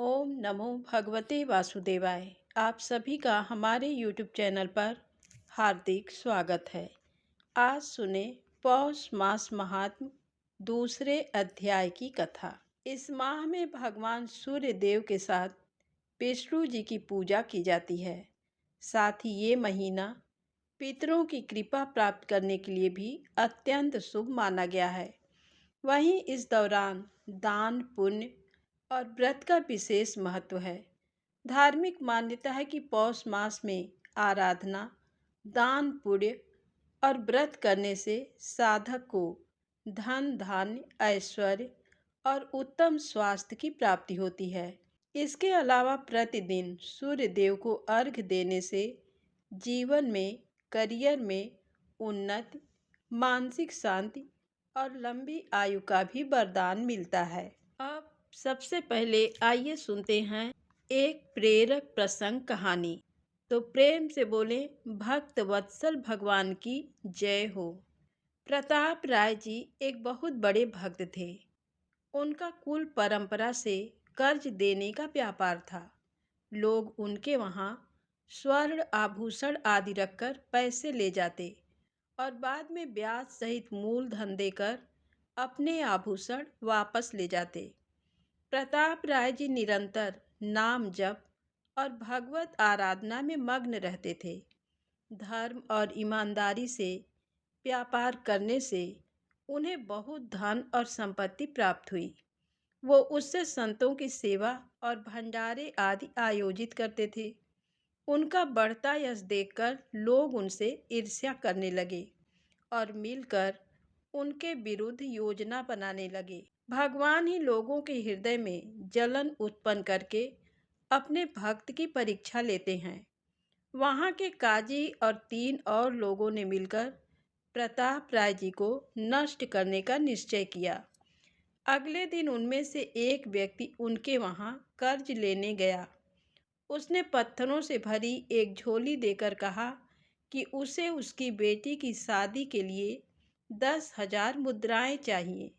ओम नमो भगवते वासुदेवाय। आप सभी का हमारे यूट्यूब चैनल पर हार्दिक स्वागत है। आज सुने पौष मास महात्म दूसरे अध्याय की कथा। इस माह में भगवान सूर्य देव के साथ विष्णु जी की पूजा की जाती है। साथ ही ये महीना पितरों की कृपा प्राप्त करने के लिए भी अत्यंत शुभ माना गया है। वहीं इस दौरान दान पुण्य और व्रत का विशेष महत्व है। धार्मिक मान्यता है कि पौष मास में आराधना, दान पुण्य और व्रत करने से साधक को धन धान्य ऐश्वर्य और उत्तम स्वास्थ्य की प्राप्ति होती है। इसके अलावा प्रतिदिन सूर्य देव को अर्घ्य देने से जीवन में, करियर में उन्नति, मानसिक शांति और लंबी आयु का भी वरदान मिलता है। अब सबसे पहले आइए सुनते हैं एक प्रेरक प्रसंग कहानी। तो प्रेम से बोले भक्त वत्सल भगवान की जय हो। प्रताप राय जी एक बहुत बड़े भक्त थे। उनका कुल परंपरा से कर्ज देने का व्यापार था। लोग उनके वहाँ स्वर्ण आभूषण आदि रखकर पैसे ले जाते और बाद में ब्याज सहित मूलधन देकर अपने आभूषण वापस ले जाते। प्रताप राय जी निरंतर नाम जप और भगवत आराधना में मग्न रहते थे। धर्म और ईमानदारी से व्यापार करने से उन्हें बहुत धन और संपत्ति प्राप्त हुई। वो उससे संतों की सेवा और भंडारे आदि आयोजित करते थे। उनका बढ़ता यश देखकर लोग उनसे ईर्ष्या करने लगे और मिलकर उनके विरुद्ध योजना बनाने लगे। भगवान ही लोगों के हृदय में जलन उत्पन्न करके अपने भक्त की परीक्षा लेते हैं। वहाँ के काजी और 3 और लोगों ने मिलकर प्रताप राय जी को नष्ट करने का निश्चय किया। अगले दिन उनमें से एक व्यक्ति उनके वहाँ कर्ज लेने गया। उसने पत्थरों से भरी एक झोली देकर कहा कि उसे उसकी बेटी की शादी के लिए 10,000 मुद्राएं चाहिए।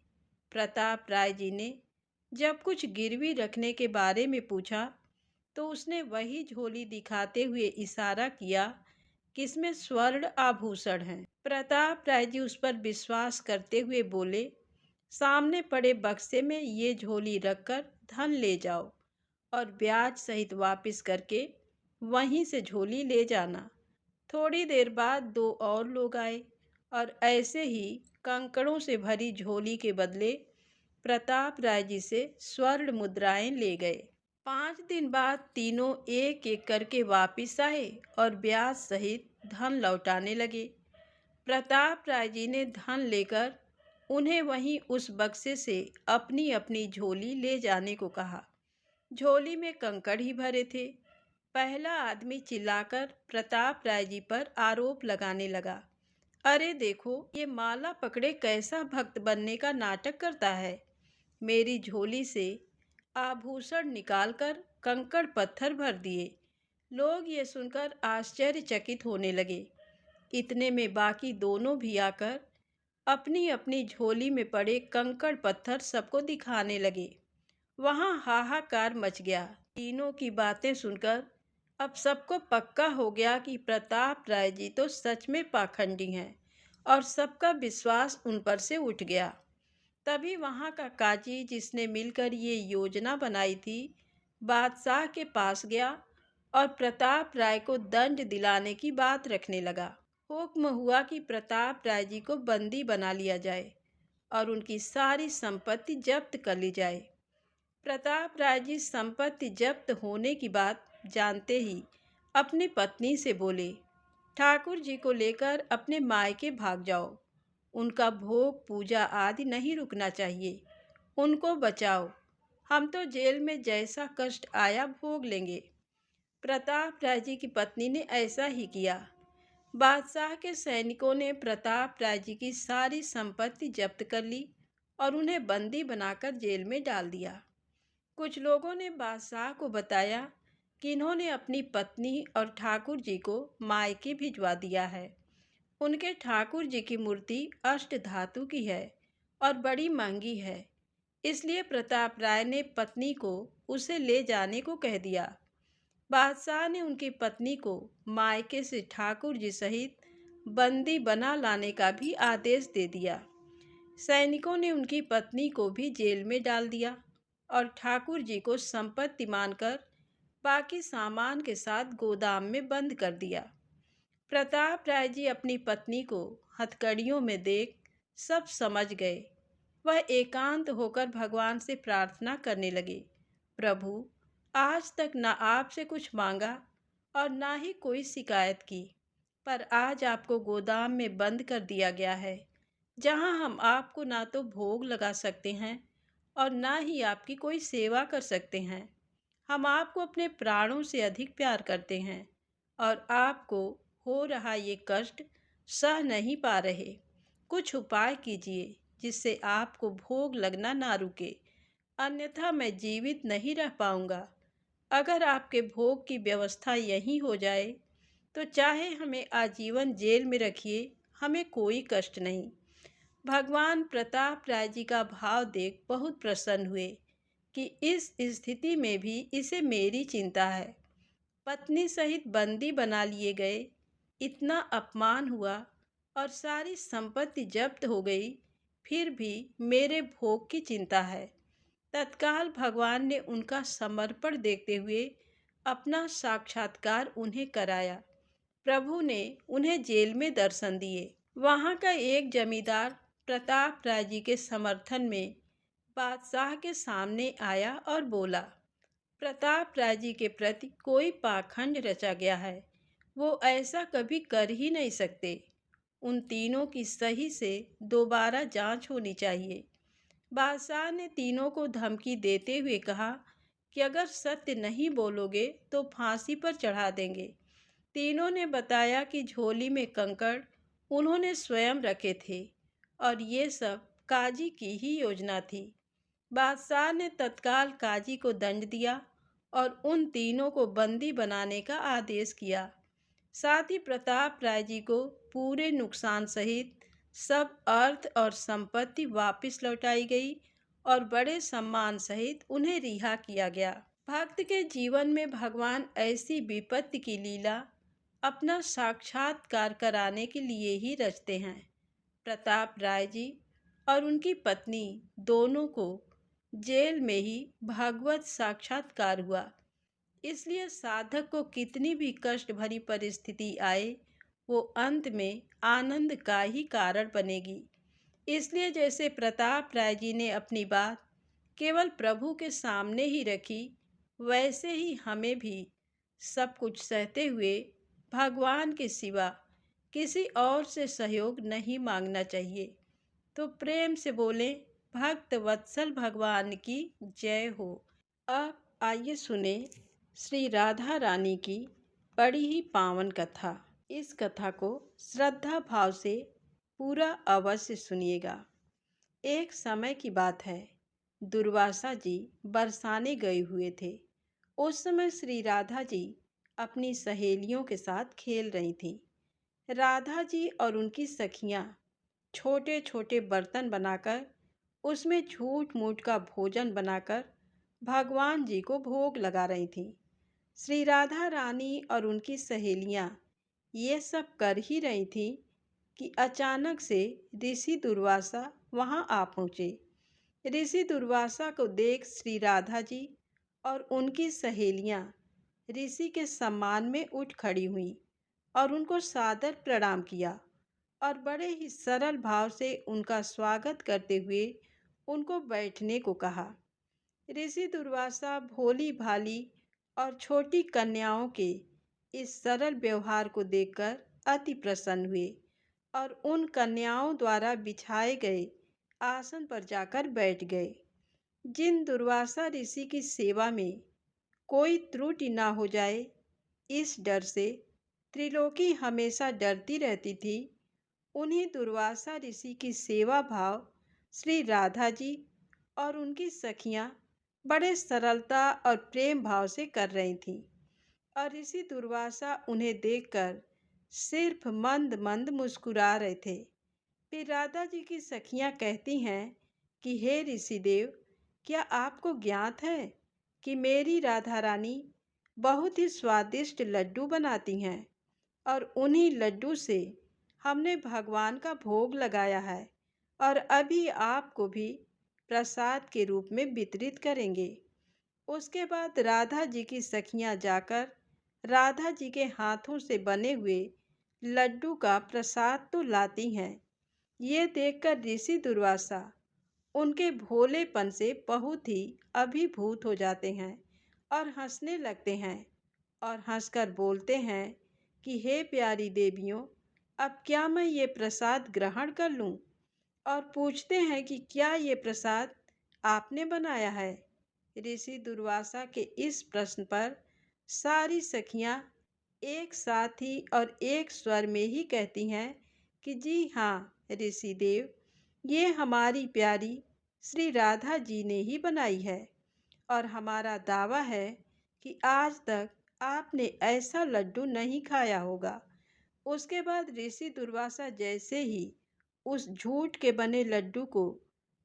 प्रताप राय जी ने जब कुछ गिरवी रखने के बारे में पूछा तो उसने वही झोली दिखाते हुए इशारा किया कि इसमें स्वर्ण आभूषण हैं। प्रताप राय जी उस पर विश्वास करते हुए बोले, सामने पड़े बक्से में ये झोली रखकर धन ले जाओ और ब्याज सहित वापस करके वहीं से झोली ले जाना। थोड़ी देर बाद 2 और लोग आए और ऐसे ही कंकड़ों से भरी झोली के बदले प्रताप राय जी से स्वर्ण मुद्राएं ले गए। 5 दिन बाद तीनों एक एक करके वापिस आए और ब्याज सहित धन लौटाने लगे। प्रताप राय जी ने धन लेकर उन्हें वहीं उस बक्से से अपनी अपनी झोली ले जाने को कहा। झोली में कंकड़ ही भरे थे। पहला आदमी चिल्लाकर प्रताप राय जी पर आरोप लगाने लगा, अरे देखो, ये माला पकड़े कैसा भक्त बनने का नाटक करता है। मेरी झोली से आभूषण निकालकर कंकड़ पत्थर भर दिए। लोग ये सुनकर आश्चर्यचकित होने लगे। इतने में बाकी दोनों भी आकर अपनी अपनी झोली में पड़े कंकड़ पत्थर सबको दिखाने लगे। वहाँ हाहाकार मच गया। तीनों की बातें सुनकर अब सबको पक्का हो गया कि प्रताप राय जी तो सच में पाखंडी हैं और सबका विश्वास उन पर से उठ गया। तभी वहाँ का काजी, जिसने मिलकर ये योजना बनाई थी, बादशाह के पास गया और प्रताप राय को दंड दिलाने की बात रखने लगा। हुक्म हुआ कि प्रताप राय जी को बंदी बना लिया जाए और उनकी सारी संपत्ति जब्त कर ली जाए। प्रताप राय जी संपत्ति जब्त होने की बात जानते ही अपनी पत्नी से बोले, ठाकुर जी को लेकर अपने मायके भाग जाओ। उनका भोग पूजा आदि नहीं रुकना चाहिए। उनको बचाओ। हम तो जेल में जैसा कष्ट आया भोग लेंगे। प्रताप राय जी की पत्नी ने ऐसा ही किया। बादशाह के सैनिकों ने प्रताप राय जी की सारी संपत्ति जब्त कर ली और उन्हें बंदी बनाकर जेल में डाल दिया। कुछ लोगों ने बादशाह को बताया कि इन्होंने अपनी पत्नी और ठाकुर जी को मायके भिजवा दिया है। उनके ठाकुर जी की मूर्ति अष्ट धातु की है और बड़ी महंगी है। इसलिए प्रताप राय ने पत्नी को उसे ले जाने को कह दिया। बादशाह ने उनकी पत्नी को मायके से ठाकुर जी सहित बंदी बना लाने का भी आदेश दे दिया। सैनिकों ने उनकी पत्नी को भी जेल में डाल दिया और ठाकुर जी को संपत्ति मानकर बाकी सामान के साथ गोदाम में बंद कर दिया। प्रताप राय जी अपनी पत्नी को हथकड़ियों में देख सब समझ गए। वह एकांत होकर भगवान से प्रार्थना करने लगे, प्रभु, आज तक न आपसे कुछ मांगा और न ही कोई शिकायत की, पर आज आपको गोदाम में बंद कर दिया गया है, जहां हम आपको ना तो भोग लगा सकते हैं और ना ही आपकी कोई सेवा कर सकते हैं। हम आपको अपने प्राणों से अधिक प्यार करते हैं और आपको हो रहा ये कष्ट सह नहीं पा रहे। कुछ उपाय कीजिए जिससे आपको भोग लगना ना रुके, अन्यथा मैं जीवित नहीं रह पाऊंगा। अगर आपके भोग की व्यवस्था यहीं हो जाए तो चाहे हमें आजीवन जेल में रखिए, हमें कोई कष्ट नहीं। भगवान प्रताप राय जी का भाव देख बहुत प्रसन्न हुए कि इस स्थिति में भी इसे मेरी चिंता है। पत्नी सहित बंदी बना लिए गए, इतना अपमान हुआ और सारी संपत्ति जब्त हो गई, फिर भी मेरे भोग की चिंता है। तत्काल भगवान ने उनका समर्पण देखते हुए अपना साक्षात्कार उन्हें कराया। प्रभु ने उन्हें जेल में दर्शन दिए। वहां का एक जमींदार प्रताप राय जी के समर्थन में बादशाह के सामने आया और बोला, प्रताप राय जी के प्रति कोई पाखंड रचा गया है, वो ऐसा कभी कर ही नहीं सकते। उन तीनों की सही से दोबारा जांच होनी चाहिए। बादशाह ने तीनों को धमकी देते हुए कहा कि अगर सत्य नहीं बोलोगे तो फांसी पर चढ़ा देंगे। तीनों ने बताया कि झोली में कंकड़ उन्होंने स्वयं रखे थे और ये सब काजी की ही योजना थी। बादशाह ने तत्काल काजी को दंड दिया और उन तीनों को बंदी बनाने का आदेश किया। साथ ही प्रताप राय जी को पूरे नुकसान सहित सब अर्थ और संपत्ति वापस लौटाई गई और बड़े सम्मान सहित उन्हें रिहा किया गया। भक्त के जीवन में भगवान ऐसी विपत्ति की लीला अपना साक्षात्कार कराने के लिए ही रचते हैं। प्रताप राय जी और उनकी पत्नी दोनों को जेल में ही भागवत साक्षात्कार हुआ। इसलिए साधक को कितनी भी कष्ट भरी परिस्थिति आए, वो अंत में आनंद का ही कारण बनेगी। इसलिए जैसे प्रताप राय जी ने अपनी बात केवल प्रभु के सामने ही रखी, वैसे ही हमें भी सब कुछ सहते हुए भगवान के सिवा किसी और से सहयोग नहीं मांगना चाहिए। तो प्रेम से बोलें, भक्त वत्सल भगवान की जय हो। अब आइए सुने श्री राधा रानी की बड़ी ही पावन कथा। इस कथा को श्रद्धा भाव से पूरा अवश्य सुनिएगा। एक समय की बात है, दुर्वासा जी बरसाने गए हुए थे। उस समय श्री राधा जी अपनी सहेलियों के साथ खेल रही थीं। राधा जी और उनकी सखियां छोटे छोटे बर्तन बनाकर उसमें झूठ मूठ का भोजन बनाकर भगवान जी को भोग लगा रही थीं। श्री राधा रानी और उनकी सहेलियां ये सब कर ही रही थीं कि अचानक से ऋषि दुर्वासा वहां आ पहुँचे। ऋषि दुर्वासा को देख श्री राधा जी और उनकी सहेलियां ऋषि के सम्मान में उठ खड़ी हुईं और उनको सादर प्रणाम किया और बड़े ही सरल भाव से उनका स्वागत करते हुए उनको बैठने को कहा। ऋषि दुर्वासा भोली भाली और छोटी कन्याओं के इस सरल व्यवहार को देखकर अति प्रसन्न हुए और उन कन्याओं द्वारा बिछाए गए आसन पर जाकर बैठ गए। जिन दुर्वासा ऋषि की सेवा में कोई त्रुटि ना हो जाए, इस डर से त्रिलोकी हमेशा डरती रहती थी, उन्हीं दुर्वासा ऋषि की सेवा भाव श्री राधा जी और उनकी सखियां बड़े सरलता और प्रेम भाव से कर रही थीं और ऋषि दुर्वासा उन्हें देखकर सिर्फ मंद मंद मुस्कुरा रहे थे। फिर राधा जी की सखियां कहती हैं कि हे ऋषिदेव, क्या आपको ज्ञात है कि मेरी राधा रानी बहुत ही स्वादिष्ट लड्डू बनाती हैं और उन्हीं लड्डू से हमने भगवान का भोग लगाया है और अभी आपको भी प्रसाद के रूप में वितरित करेंगे। उसके बाद राधा जी की सखियां जाकर राधा जी के हाथों से बने हुए लड्डू का प्रसाद तो लाती हैं। ये देखकर ऋषि दुर्वासा उनके भोलेपन से बहुत ही अभिभूत हो जाते हैं और हंसने लगते हैं और हंसकर बोलते हैं कि हे प्यारी देवियों, अब क्या मैं ये प्रसाद ग्रहण कर लूं? और पूछते हैं कि क्या ये प्रसाद आपने बनाया है? ऋषि दुर्वासा के इस प्रश्न पर सारी सखियां एक साथ ही और एक स्वर में ही कहती हैं कि जी हाँ ऋषि देव, ये हमारी प्यारी श्री राधा जी ने ही बनाई है और हमारा दावा है कि आज तक आपने ऐसा लड्डू नहीं खाया होगा। उसके बाद ऋषि दुर्वासा जैसे ही उस झूठ के बने लड्डू को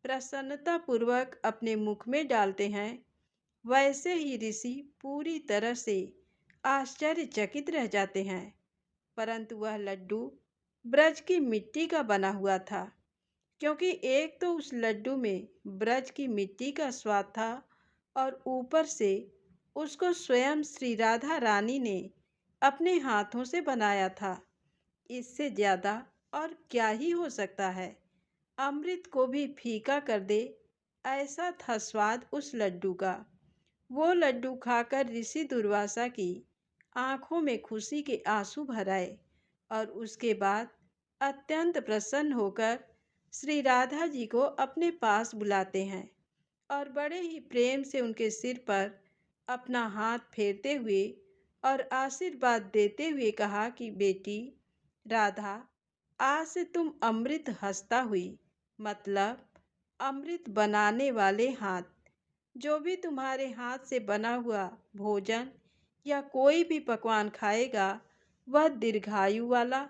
प्रसन्नता पूर्वक अपने मुख में डालते हैं, वैसे ही ऋषि पूरी तरह से आश्चर्यचकित रह जाते हैं। परंतु वह लड्डू ब्रज की मिट्टी का बना हुआ था, क्योंकि एक तो उस लड्डू में ब्रज की मिट्टी का स्वाद था और ऊपर से उसको स्वयं श्री राधा रानी ने अपने हाथों से बनाया था। इससे ज़्यादा और क्या ही हो सकता है? अमृत को भी फीका कर दे, ऐसा था स्वाद उस लड्डू का। वो लड्डू खाकर ऋषि दुर्वासा की आंखों में खुशी के आंसू भर आए और उसके बाद अत्यंत प्रसन्न होकर श्री राधा जी को अपने पास बुलाते हैं और बड़े ही प्रेम से उनके सिर पर अपना हाथ फेरते हुए और आशीर्वाद देते हुए कहा कि बेटी राधा, आज से तुम अमृत हंसता हुई, मतलब अमृत बनाने वाले हाथ। जो भी तुम्हारे हाथ से बना हुआ भोजन या कोई भी पकवान खाएगा, वह दीर्घायु वाला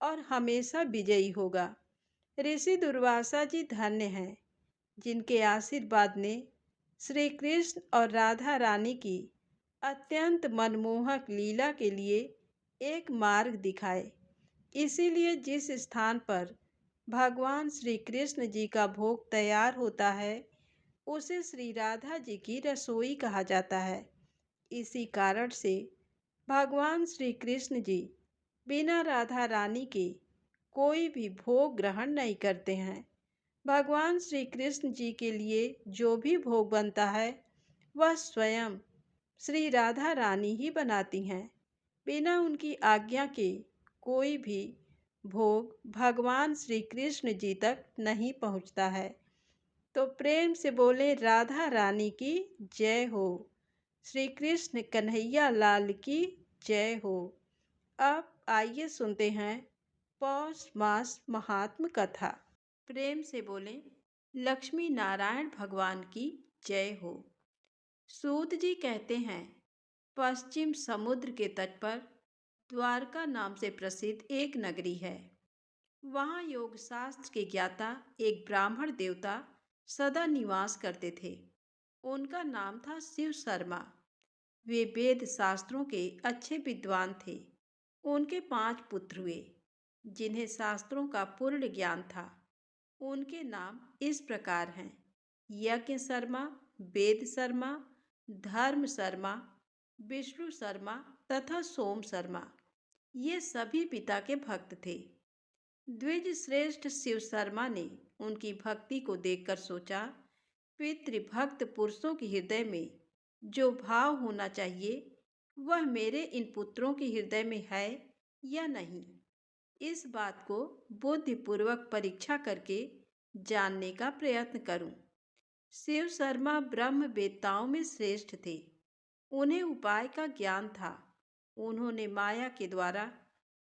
और हमेशा विजयी होगा। ऋषि दुर्वासा जी धन्य हैं, जिनके आशीर्वाद ने श्री कृष्ण और राधा रानी की अत्यंत मनमोहक लीला के लिए एक मार्ग दिखाए। इसीलिए जिस स्थान पर भगवान श्री कृष्ण जी का भोग तैयार होता है, उसे श्री राधा जी की रसोई कहा जाता है। इसी कारण से भगवान श्री कृष्ण जी बिना राधा रानी के कोई भी भोग ग्रहण नहीं करते हैं। भगवान श्री कृष्ण जी के लिए जो भी भोग बनता है, वह स्वयं श्री राधा रानी ही बनाती हैं। बिना उनकी आज्ञा के कोई भी भोग भगवान श्री कृष्ण जी तक नहीं पहुंचता है। तो प्रेम से बोले राधा रानी की जय हो, श्री कृष्ण कन्हैया लाल की जय हो। अब आइए सुनते हैं पौष मास महात्म कथा। प्रेम से बोले लक्ष्मी नारायण भगवान की जय हो। सूत जी कहते हैं, पश्चिम समुद्र के तट पर द्वारका नाम से प्रसिद्ध एक नगरी है। वहाँ योग शास्त्र के ज्ञाता एक ब्राह्मण देवता सदा निवास करते थे। उनका नाम था शिव शर्मा। वे वेद शास्त्रों के अच्छे विद्वान थे। उनके 5 पुत्र हुए, जिन्हें शास्त्रों का पूर्ण ज्ञान था। उनके नाम इस प्रकार हैं: यज्ञ शर्मा, वेद शर्मा, धर्म शर्मा, विष्णु शर्मा तथा सोम शर्मा। ये सभी पिता के भक्त थे। द्विज श्रेष्ठ शिव शर्मा ने उनकी भक्ति को देखकर सोचा, पितृभक्त पुरुषों के हृदय में जो भाव होना चाहिए, वह मेरे इन पुत्रों के हृदय में है या नहीं। इस बात को बुद्धिपूर्वक परीक्षा करके जानने का प्रयत्न करूं। शिव शर्मा ब्रह्म वेत्ताओं में श्रेष्ठ थे। उन्हें उपाय का ज्ञान था। उन्होंने माया के द्वारा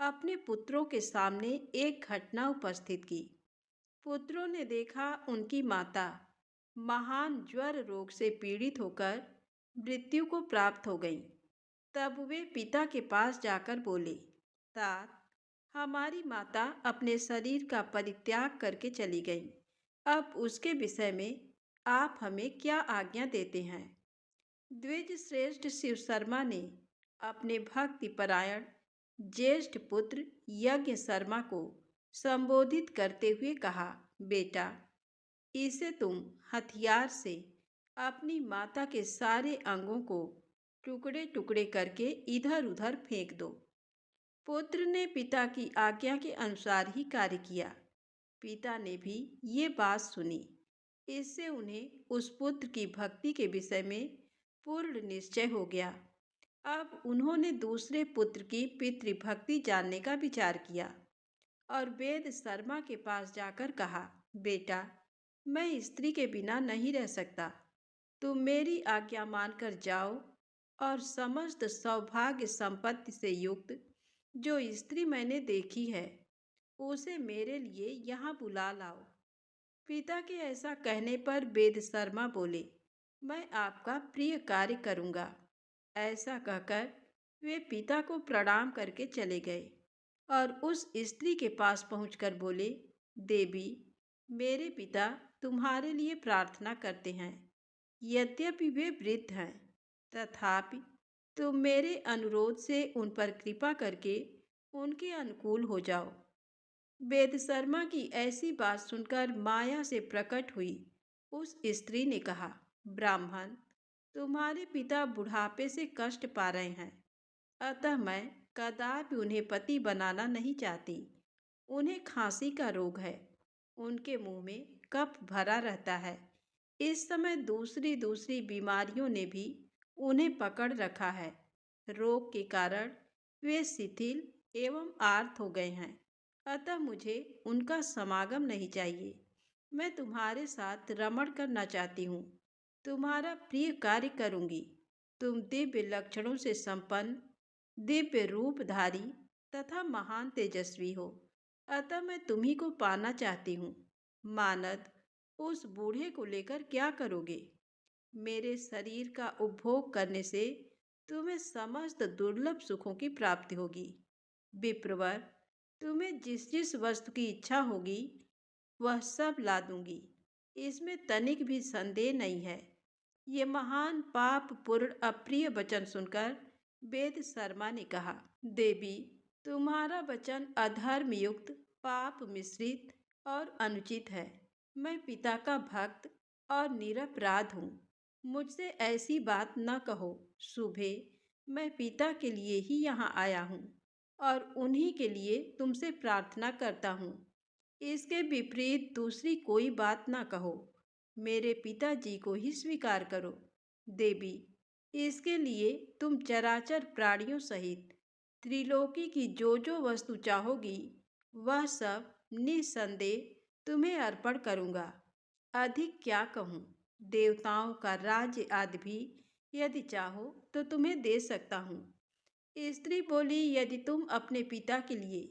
अपने पुत्रों के सामने एक घटना उपस्थित की। पुत्रों ने देखा उनकी माता महान ज्वर रोग से पीड़ित होकर मृत्यु को प्राप्त हो गई। तब वे पिता के पास जाकर बोले, तात, हमारी माता अपने शरीर का परित्याग करके चली गई। अब उसके विषय में आप हमें क्या आज्ञा देते हैं? द्विज श्रेष्ठ शिव शर्मा ने अपने भक्तिपरायण ज्येष्ठ पुत्र यज्ञ शर्मा को संबोधित करते हुए कहा, बेटा, इसे तुम हथियार से अपनी माता के सारे अंगों को टुकड़े टुकड़े करके इधर उधर फेंक दो। पुत्र ने पिता की आज्ञा के अनुसार ही कार्य किया। पिता ने भी ये बात सुनी। इससे उन्हें उस पुत्र की भक्ति के विषय में पूर्ण निश्चय हो गया। अब उन्होंने दूसरे पुत्र की पितृभक्ति जानने का विचार किया और वेद शर्मा के पास जाकर कहा, बेटा, मैं स्त्री के बिना नहीं रह सकता। तुम मेरी आज्ञा मानकर जाओ और समस्त सौभाग्य संपत्ति से युक्त जो स्त्री मैंने देखी है उसे मेरे लिए यहाँ बुला लाओ। पिता के ऐसा कहने पर वेद शर्मा बोले, मैं आपका प्रिय कार्य करूँगा। ऐसा कहकर वे पिता को प्रणाम करके चले गए और उस स्त्री के पास पहुंचकर बोले, देवी, मेरे पिता तुम्हारे लिए प्रार्थना करते हैं। यद्यपि वे वृद्ध हैं, तथापि तुम मेरे अनुरोध से उन पर कृपा करके उनके अनुकूल हो जाओ। वेद शर्मा की ऐसी बात सुनकर माया से प्रकट हुई उस स्त्री ने कहा, ब्राह्मण, तुम्हारे पिता बुढ़ापे से कष्ट पा रहे हैं, अतः मैं कदापि उन्हें पति बनाना नहीं चाहती। उन्हें खांसी का रोग है, उनके मुंह में कफ भरा रहता है। इस समय दूसरी दूसरी बीमारियों ने भी उन्हें पकड़ रखा है। रोग के कारण वे शिथिल एवं आर्त हो गए हैं, अतः मुझे उनका समागम नहीं चाहिए। मैं तुम्हारे साथ रमण करना चाहती हूँ, तुम्हारा प्रिय कार्य करूँगी। तुम दिव्य लक्षणों से संपन्न, दिव्य रूपधारी तथा महान तेजस्वी हो, अतः मैं तुम्ही को पाना चाहती हूँ। मानद, उस बूढ़े को लेकर क्या करोगे? मेरे शरीर का उपभोग करने से तुम्हें समस्त दुर्लभ सुखों की प्राप्ति होगी। विप्रवर, तुम्हें जिस जिस वस्तु की इच्छा होगी वह सब ला दूंगी, इसमें तनिक भी संदेह नहीं है। ये महान पाप पूर्ण अप्रिय वचन सुनकर वेद शर्मा ने कहा, देवी, तुम्हारा वचन अधर्म युक्त, पाप मिश्रित और अनुचित है। मैं पिता का भक्त और निरपराध हूँ। मुझसे ऐसी बात न कहो। सुबह मैं पिता के लिए ही यहाँ आया हूँ और उन्हीं के लिए तुमसे प्रार्थना करता हूँ। इसके विपरीत दूसरी कोई बात ना कहो। मेरे पिताजी को ही स्वीकार करो। देवी, इसके लिए तुम चराचर प्राणियों सहित त्रिलोकी की जो वस्तु चाहोगी वह सब निसंदेह तुम्हें अर्पण करूँगा। अधिक क्या कहूँ, देवताओं का राज्य आदि भी यदि चाहो तो तुम्हें दे सकता हूँ। स्त्री बोली, यदि तुम अपने पिता के लिए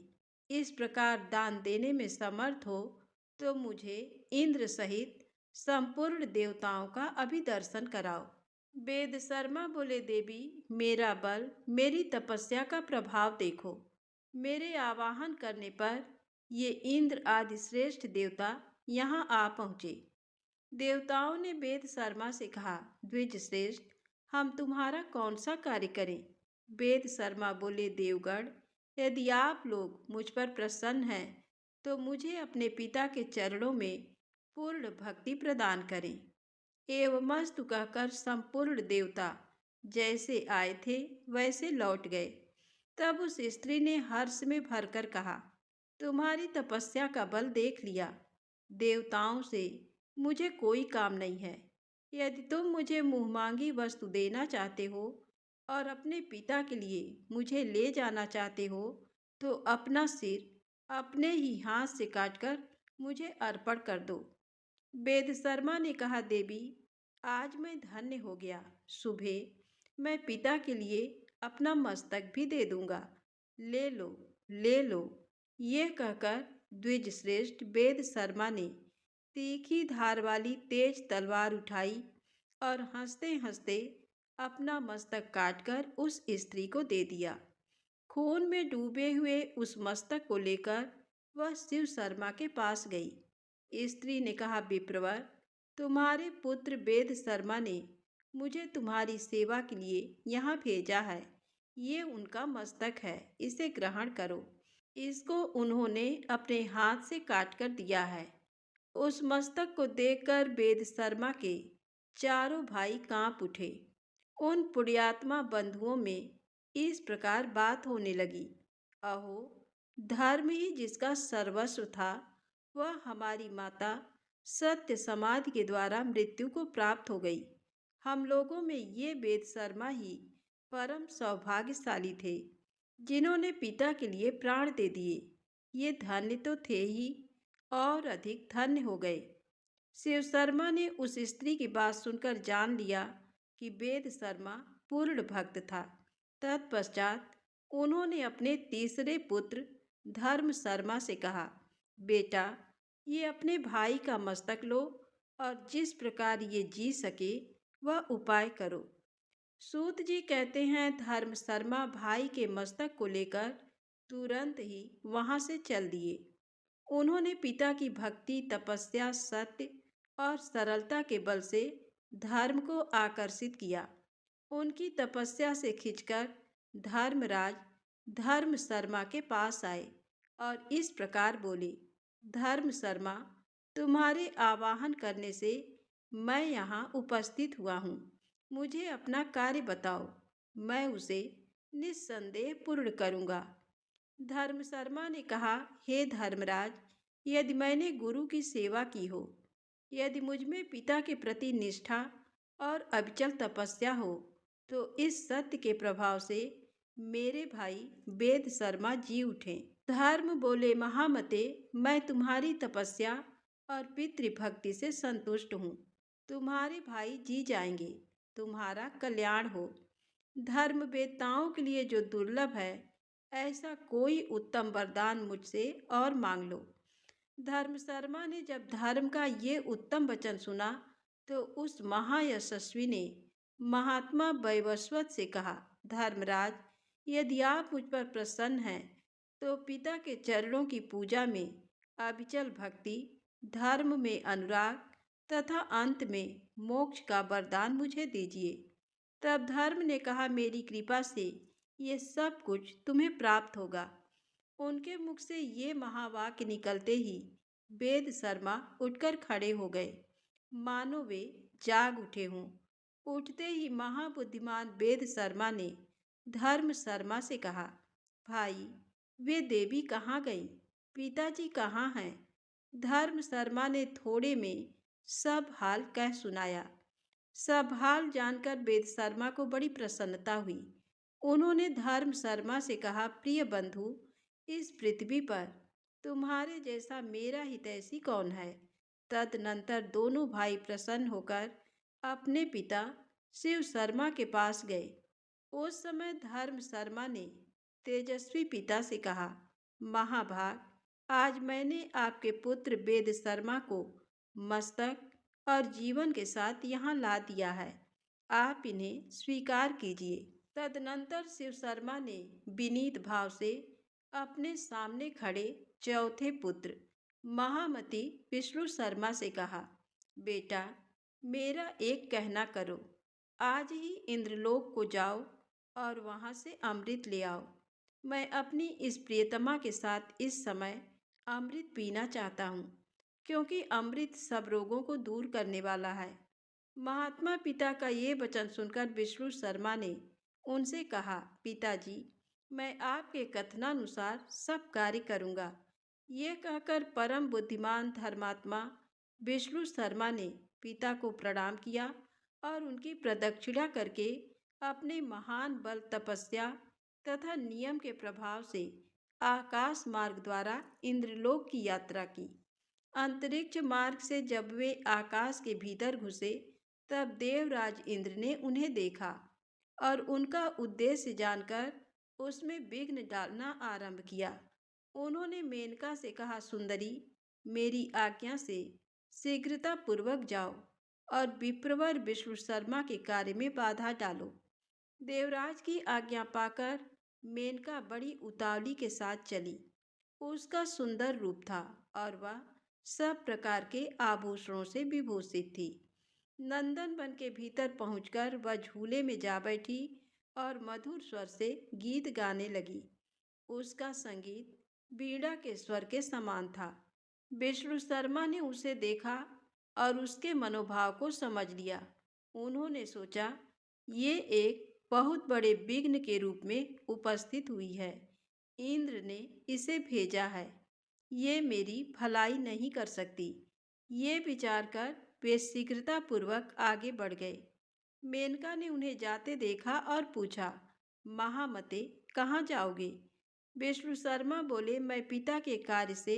इस प्रकार दान देने में समर्थ हो तो मुझे इंद्र सहित संपूर्ण देवताओं का अभी दर्शन कराओ। वेद शर्मा बोले, देवी, मेरा बल, मेरी तपस्या का प्रभाव देखो। मेरे आवाहन करने पर ये इंद्र आदि श्रेष्ठ देवता यहाँ आ पहुँचे। देवताओं ने वेद शर्मा से कहा, द्विज श्रेष्ठ, हम तुम्हारा कौन सा कार्य करें? वेद शर्मा बोले, देवगण, यदि आप लोग मुझ पर प्रसन्न हैं तो मुझे अपने पिता के चरणों में पूर्ण भक्ति प्रदान करें। एवमस्तु कहकर संपूर्ण देवता जैसे आए थे वैसे लौट गए। तब उस स्त्री ने हर्ष में भरकर कहा, तुम्हारी तपस्या का बल देख लिया। देवताओं से मुझे कोई काम नहीं है। यदि तुम मुझे मुँहमांगी वस्तु देना चाहते हो और अपने पिता के लिए मुझे ले जाना चाहते हो तो अपना सिर अपने ही हाथ से काटकर मुझे अर्पण कर दो। वेद शर्मा ने कहा, देवी, आज मैं धन्य हो गया। सुबह मैं पिता के लिए अपना मस्तक भी दे दूंगा। ले लो, ले लो। ये कहकर द्विज श्रेष्ठ वेद शर्मा ने तीखी धार वाली तेज तलवार उठाई और हंसते हंसते अपना मस्तक काटकर उस स्त्री को दे दिया। खून में डूबे हुए उस मस्तक को लेकर वह शिव शर्मा के पास गई। स्त्री ने कहा, विप्रवर, तुम्हारे पुत्र वेद शर्मा ने मुझे तुम्हारी सेवा के लिए यहाँ भेजा है। ये उनका मस्तक है, इसे ग्रहण करो। इसको उन्होंने अपने हाथ से काट कर दिया है। उस मस्तक को देखकर वेद शर्मा के चारों भाई कांप उठे। उन पुण्यात्मा बंधुओं में इस प्रकार बात होने लगी। अहो, धर्म ही जिसका सर्वस्व था, वह हमारी माता सत्य समाधि के द्वारा मृत्यु को प्राप्त हो गई। हम लोगों में ये वेद शर्मा ही परम सौभाग्यशाली थे, जिन्होंने पिता के लिए प्राण दे दिए। ये धन्य तो थे ही, और अधिक धन्य हो गए। शिव शर्मा ने उस स्त्री की बात सुनकर जान लिया कि वेद शर्मा पूर्ण भक्त था। तत्पश्चात उन्होंने अपने तीसरे पुत्र धर्म शर्मा से कहा, बेटा, ये अपने भाई का मस्तक लो और जिस प्रकार ये जी सके वह उपाय करो। सूत जी कहते हैं, धर्म शर्मा भाई के मस्तक को लेकर तुरंत ही वहां से चल दिए। उन्होंने पिता की भक्ति, तपस्या, सत्य और सरलता के बल से धर्म को आकर्षित किया। उनकी तपस्या से खिंचकर धर्मराज धर्म शर्मा के पास आए और इस प्रकार बोले, धर्म शर्मा, तुम्हारे आवाहन करने से मैं यहाँ उपस्थित हुआ हूँ। मुझे अपना कार्य बताओ, मैं उसे निस्संदेह पूर्ण करूँगा। धर्म शर्मा ने कहा, हे धर्मराज, यदि मैंने गुरु की सेवा की हो, यदि मुझ में पिता के प्रति निष्ठा और अविचल तपस्या हो, तो इस सत्य के प्रभाव से मेरे भाई वेद शर्मा जी उठे। धर्म बोले, महामते, मैं तुम्हारी तपस्या और पितृभक्ति से संतुष्ट हूँ। तुम्हारे भाई जी जाएंगे, तुम्हारा कल्याण हो। धर्म वेत्ताओं के लिए जो दुर्लभ है, ऐसा कोई उत्तम वरदान मुझसे और मांग लो। धर्म शर्मा ने जब धर्म का ये उत्तम वचन सुना, तो उस महायशस्वी ने महात्मा वैवस्वत से कहा, धर्मराज, यदि आप मुझ पर प्रसन्न हैं, तो पिता के चरणों की पूजा में अविचल भक्ति, धर्म में अनुराग तथा अंत में मोक्ष का वरदान मुझे दीजिए। तब धर्म ने कहा, मेरी कृपा से ये सब कुछ तुम्हें प्राप्त होगा। उनके मुख से ये महावाक्य निकलते ही वेद शर्मा उठकर खड़े हो गए, मानो वे जाग उठे हों। उठते ही महाबुद्धिमान वेद शर्मा ने धर्म शर्मा से कहा, भाई, वे देवी कहाँ गई? पिताजी कहाँ हैं? धर्म शर्मा ने थोड़े में सब हाल कह सुनाया। सब हाल जानकर वेद शर्मा को बड़ी प्रसन्नता हुई। उन्होंने धर्म शर्मा से कहा, प्रिय बंधु, इस पृथ्वी पर तुम्हारे जैसा मेरा हितैषी कौन है? तदनंतर दोनों भाई प्रसन्न होकर अपने पिता शिव शर्मा के पास गए। उस समय धर्म शर्मा ने तेजस्वी पिता से कहा, महाभाग, आज मैंने आपके पुत्र वेद शर्मा को मस्तक और जीवन के साथ यहाँ ला दिया है। आप इन्हें स्वीकार कीजिए। तदनंतर शिव शर्मा ने विनीत भाव से अपने सामने खड़े चौथे पुत्र महामती विष्णु शर्मा से कहा, बेटा, मेरा एक कहना करो। आज ही इंद्रलोक को जाओ और वहाँ से अमृत ले आओ। मैं अपनी इस प्रियतमा के साथ इस समय अमृत पीना चाहता हूँ, क्योंकि अमृत सब रोगों को दूर करने वाला है। महात्मा पिता का ये वचन सुनकर विष्णु शर्मा ने उनसे कहा, पिताजी, मैं आपके कथनानुसार सब कार्य करूँगा। ये कहकर परम बुद्धिमान धर्मात्मा विष्णु शर्मा ने पिता को प्रणाम किया और उनकी प्रदक्षिणा करके अपने महान बल, तपस्या तथा नियम के प्रभाव से आकाश मार्ग द्वारा इंद्रलोक की यात्रा की। अंतरिक्ष मार्ग से जब वे आकाश के भीतर घुसे, तब देवराज इंद्र ने उन्हें देखा और उनका उद्देश्य जानकर उसमें विघ्न डालना आरंभ किया। उन्होंने मेनका से कहा, सुंदरी, मेरी आज्ञा से शीघ्रता पूर्वक जाओ और विप्रवर विष्णु शर्मा के कार्य में बाधा डालो। देवराज की आज्ञा पाकर मेनका बड़ी उतावली के साथ चली। उसका सुंदर रूप था और वह सब प्रकार के आभूषणों से विभूषित थी। नंदन वन के भीतर पहुंचकर वह झूले में जा बैठी और मधुर स्वर से गीत गाने लगी। उसका संगीत वीणा के स्वर के समान था। विष्णु शर्मा ने उसे देखा और उसके मनोभाव को समझ लिया। उन्होंने सोचा, ये एक बहुत बड़े विघ्न के रूप में उपस्थित हुई है। इंद्र ने इसे भेजा है। ये मेरी भलाई नहीं कर सकती। ये विचार कर वे शीघ्रतापूर्वक आगे बढ़ गए। मेनका ने उन्हें जाते देखा और पूछा, महामते, कहाँ जाओगे? विष्णु शर्मा बोले, मैं पिता के कार्य से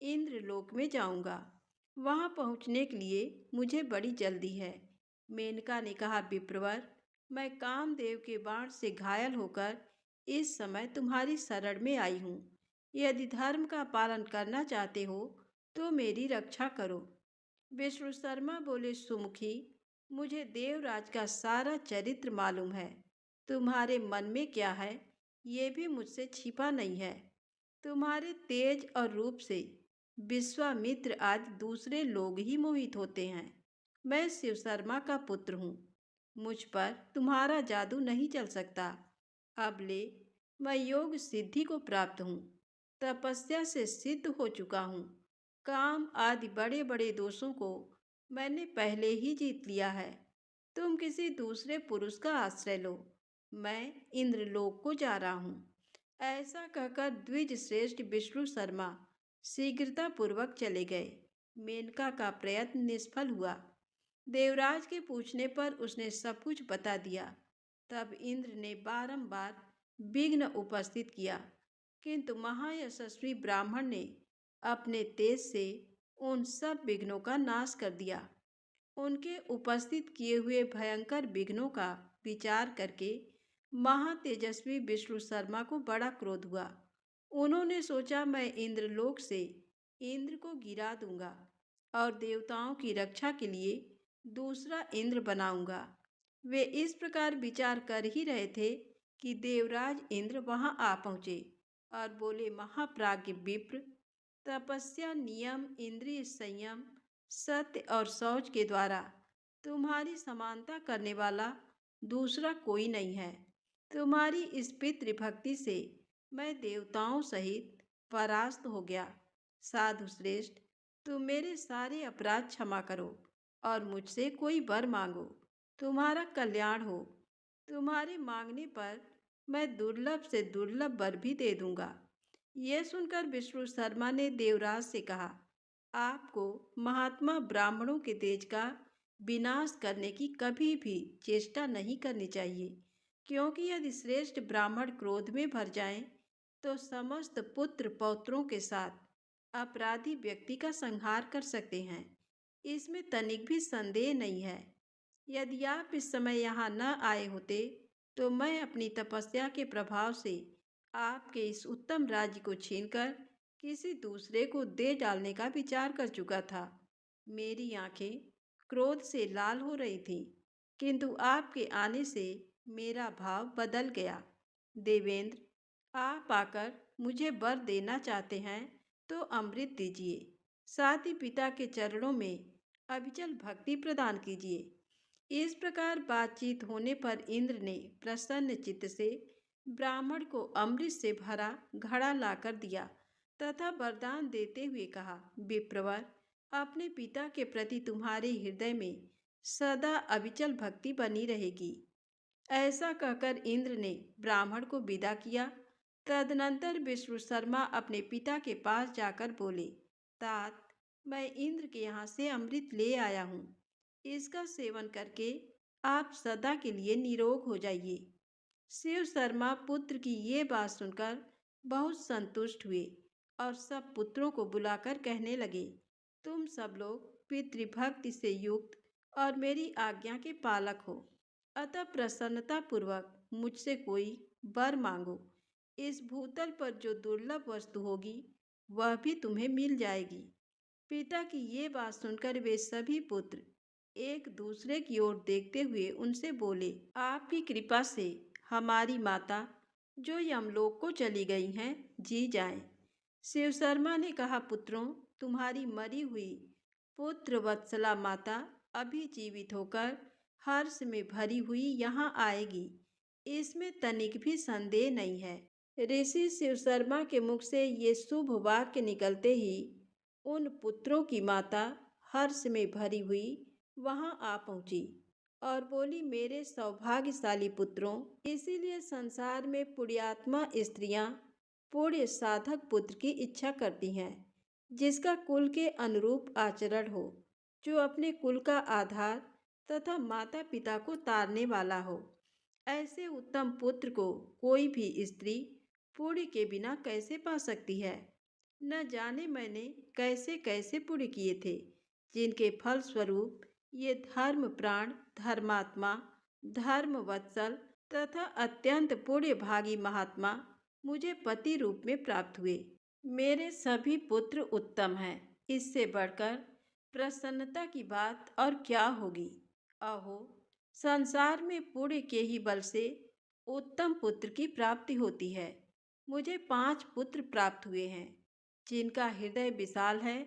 इंद्रलोक में जाऊंगा। वहां पहुंचने के लिए मुझे बड़ी जल्दी है। मेनका ने कहा, विप्रवर, मैं कामदेव के बाण से घायल होकर इस समय तुम्हारी शरण में आई हूँ। यदि धर्म का पालन करना चाहते हो तो मेरी रक्षा करो। विष्णु शर्मा बोले, सुमुखी, मुझे देवराज का सारा चरित्र मालूम है। तुम्हारे मन में क्या है ये भी मुझसे छिपा नहीं है। तुम्हारे तेज और रूप से विश्वामित्र आदि दूसरे लोग ही मोहित होते हैं। मैं शिव शर्मा का पुत्र हूँ। मुझ पर तुम्हारा जादू नहीं चल सकता। अब ले, मैं योग सिद्धि को प्राप्त हूँ। तपस्या से सिद्ध हो चुका हूँ। काम आदि बड़े बड़े दोषों को मैंने पहले ही जीत लिया है। तुम किसी दूसरे पुरुष का आश्रय लो। मैं इंद्रलोक को जा रहा हूँ। ऐसा कहकर द्विज श्रेष्ठ विष्णु शर्मा शीघ्रतापूर्वक चले गए। मेनका का प्रयत्न निष्फल हुआ। देवराज के पूछने पर उसने सब कुछ बता दिया। तब इंद्र ने बारंबार विघ्न उपस्थित किया, किंतु महायशस्वी ब्राह्मण ने अपने तेज से उन सब विघ्नों का नाश कर दिया। उनके उपस्थित किए हुए भयंकर विघ्नों का विचार करके महातेजस्वी विष्णु शर्मा को बड़ा क्रोध हुआ। उन्होंने सोचा, मैं इंद्रलोक से इंद्र को गिरा दूंगा और देवताओं की रक्षा के लिए दूसरा इंद्र बनाऊंगा। वे इस प्रकार विचार कर ही रहे थे कि देवराज इंद्र वहां आ पहुंचे और बोले, महाप्राज्ञ विप्र, तपस्या, नियम, इंद्रिय संयम, सत्य और शौच के द्वारा तुम्हारी समानता करने वाला दूसरा कोई नहीं है। तुम्हारी इस पितृभक्ति से मैं देवताओं सहित परास्त हो गया। साधु श्रेष्ठ, तुम मेरे सारे अपराध क्षमा करो और मुझसे कोई वर मांगो। तुम्हारा कल्याण हो। तुम्हारे मांगने पर मैं दुर्लभ से दुर्लभ वर भी दे दूंगा। यह सुनकर विष्णु शर्मा ने देवराज से कहा, आपको महात्मा ब्राह्मणों के तेज का विनाश करने की कभी भी चेष्टा नहीं करनी चाहिए, क्योंकि यदि श्रेष्ठ ब्राह्मण क्रोध में भर जाएं तो समस्त पुत्र पौत्रों के साथ अपराधी व्यक्ति का संहार कर सकते हैं। इसमें तनिक भी संदेह नहीं है। यदि आप इस समय यहाँ न आए होते तो मैं अपनी तपस्या के प्रभाव से आपके इस उत्तम राज्य को छीनकर किसी दूसरे को दे डालने का विचार कर चुका था। मेरी आंखें क्रोध से लाल हो रही थीं, किंतु आपके आने से मेरा भाव बदल गया। देवेंद्र, आप आकर मुझे वर देना चाहते हैं तो अमृत दीजिए, साथ ही पिता के चरणों में अविचल भक्ति प्रदान कीजिए। इस प्रकार बातचीत होने पर इंद्र ने प्रसन्न चित्त से ब्राह्मण को अमृत से भरा घड़ा लाकर दिया तथा वरदान देते हुए कहा, विप्रवर, अपने पिता के प्रति तुम्हारे हृदय में सदा अविचल भक्ति बनी रहेगी। ऐसा कहकर इंद्र ने ब्राह्मण को विदा किया। तदनंतर विष्णु शर्मा अपने पिता के पास जाकर बोले, तात, मैं इंद्र के यहाँ से अमृत ले आया हूँ। इसका सेवन करके आप सदा के लिए निरोग हो जाइए। शिव शर्मा पुत्र की ये बात सुनकर बहुत संतुष्ट हुए और सब पुत्रों को बुलाकर कहने लगे, तुम सब लोग पितृभक्ति से युक्त और मेरी आज्ञा के पालक हो, अतः प्रसन्नतापूर्वक मुझसे कोई वर मांगो। इस भूतल पर जो दुर्लभ वस्तु होगी वह भी तुम्हें मिल जाएगी। पिता की ये बात सुनकर वे सभी पुत्र एक दूसरे की ओर देखते हुए उनसे बोले, आपकी कृपा से हमारी माता जो यमलोक को चली गई हैं जी जाएं। शिव शर्मा ने कहा, पुत्रों, तुम्हारी मरी हुई पुत्र वत्सला माता अभी जीवित होकर हर्ष में भरी हुई यहाँ आएगी, इसमें तनिक भी संदेह नहीं है। ऋषि शिव शर्मा के मुख से ये शुभ वाक्य निकलते ही उन पुत्रों की माता हर्ष में भरी हुई वहां आ पहुंची और बोली, मेरे सौभाग्यशाली पुत्रों, इसीलिए संसार में पुण्यात्मा स्त्रियां पुण्य साधक पुत्र की इच्छा करती हैं, जिसका कुल के अनुरूप आचरण हो, जो अपने कुल का आधार तथा माता पिता को तारने वाला हो। ऐसे उत्तम पुत्र को कोई भी स्त्री पुण्य के बिना कैसे पा सकती है। न जाने मैंने कैसे कैसे पुण्य किए थे, जिनके फल स्वरूप ये धर्म प्राण, धर्मात्मा, धर्म वत्सल तथा अत्यंत पुण्य भागी महात्मा मुझे पति रूप में प्राप्त हुए। मेरे सभी पुत्र उत्तम हैं, इससे बढ़कर प्रसन्नता की बात और क्या होगी। अहो, संसार में पुण्य के ही बल से उत्तम पुत्र की प्राप्ति होती है। मुझे 5 पुत्र प्राप्त हुए हैं, जिनका हृदय विशाल है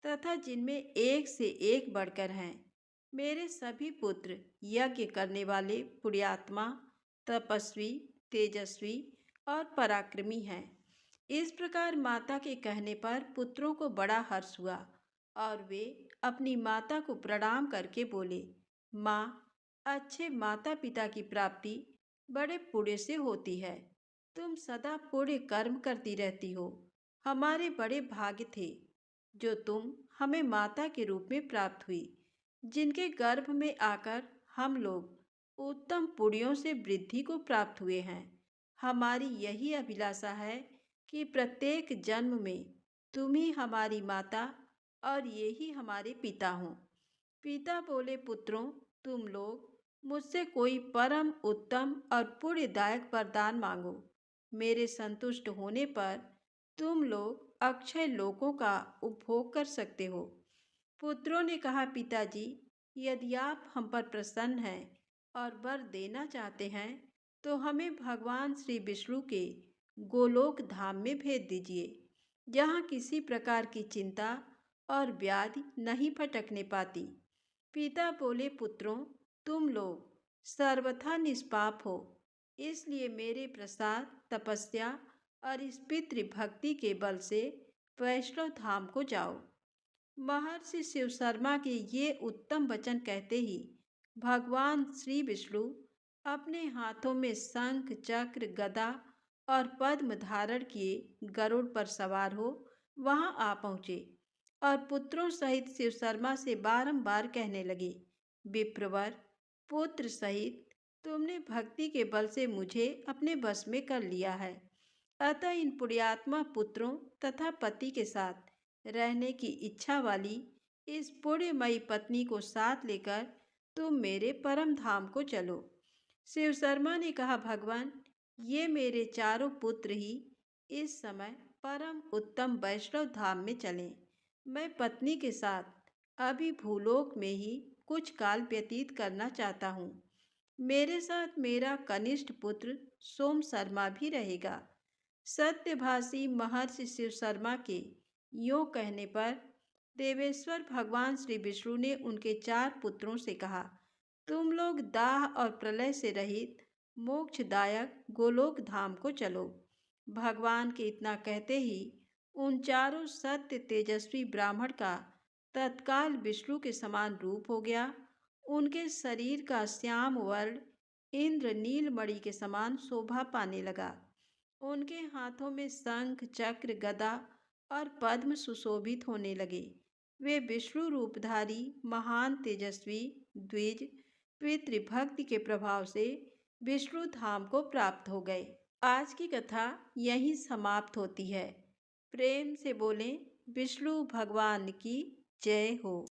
तथा जिनमें एक से एक बढ़कर हैं। मेरे सभी पुत्र यज्ञ करने वाले पुण्यात्मा, तपस्वी, तेजस्वी और पराक्रमी हैं। इस प्रकार माता के कहने पर पुत्रों को बड़ा हर्ष हुआ और वे अपनी माता को प्रणाम करके बोले, माँ, अच्छे माता पिता की प्राप्ति बड़े पुण्य से होती है। तुम सदा पुण्य कर्म करती रहती हो। हमारे बड़े भाग्य थे जो तुम हमें माता के रूप में प्राप्त हुई, जिनके गर्भ में आकर हम लोग उत्तम पुण्यों से वृद्धि को प्राप्त हुए हैं। हमारी यही अभिलाषा है कि प्रत्येक जन्म में तुम ही हमारी माता और ये ही हमारे पिता हों। पिता बोले, पुत्रों, तुम लोग मुझसे कोई परम उत्तम और पुण्यदायक वरदान मांगो। मेरे संतुष्ट होने पर तुम लोग अक्षय लोकों का उपभोग कर सकते हो। पुत्रों ने कहा, पिताजी, यदि आप हम पर प्रसन्न हैं और वर देना चाहते हैं तो हमें भगवान श्री विष्णु के गोलोक धाम में भेज दीजिए, जहाँ किसी प्रकार की चिंता और व्याधि नहीं भटकने पाती। पिता बोले, पुत्रों, तुम लोग सर्वथा निष्पाप हो, इसलिए मेरे प्रसाद, तपस्या और इस पितृ भक्ति के बल से वैष्णव धाम को जाओ। महर्षि शिव शर्मा के ये उत्तम वचन कहते ही भगवान श्री विष्णु अपने हाथों में शंख, चक्र, गदा और पद्म धारण किए गरुड़ पर सवार हो वहां आ पहुँचे और पुत्रों सहित शिव शर्मा से बारंबार कहने लगे, विप्रवर, पुत्र सहित तुमने भक्ति के बल से मुझे अपने वश में कर लिया है, अतः इन पुण्यात्मा पुत्रों तथा पति के साथ रहने की इच्छा वाली इस पुण्यमयी पत्नी को साथ लेकर तुम मेरे परम धाम को चलो। शिव शर्मा ने कहा, भगवान, ये मेरे चारों पुत्र ही इस समय परम उत्तम वैष्णव धाम में चलें। मैं पत्नी के साथ अभी भूलोक में ही कुछ काल व्यतीत करना चाहता हूँ। मेरे साथ मेरा कनिष्ठ पुत्र सोम शर्मा भी रहेगा। सत्यभाषी महर्षि शिव शर्मा के यों कहने पर देवेश्वर भगवान श्री विष्णु ने उनके 4 पुत्रों से कहा, तुम लोग दाह और प्रलय से रहित मोक्षदायक गोलोक धाम को चलो। भगवान के इतना कहते ही उन चारों सत्य तेजस्वी ब्राह्मण का तत्काल विष्णु के समान रूप हो गया। उनके शरीर का श्याम वर्ण इंद्र नीलमणि के समान शोभा पाने लगा। उनके हाथों में शंख, चक्र, गदा और पद्म सुशोभित होने लगे। वे विष्णु रूपधारी महान तेजस्वी द्विज पितृभक्ति के प्रभाव से विष्णु धाम को प्राप्त हो गए। आज की कथा यहीं समाप्त होती है। प्रेम से बोलें, विष्णु भगवान की जय हो।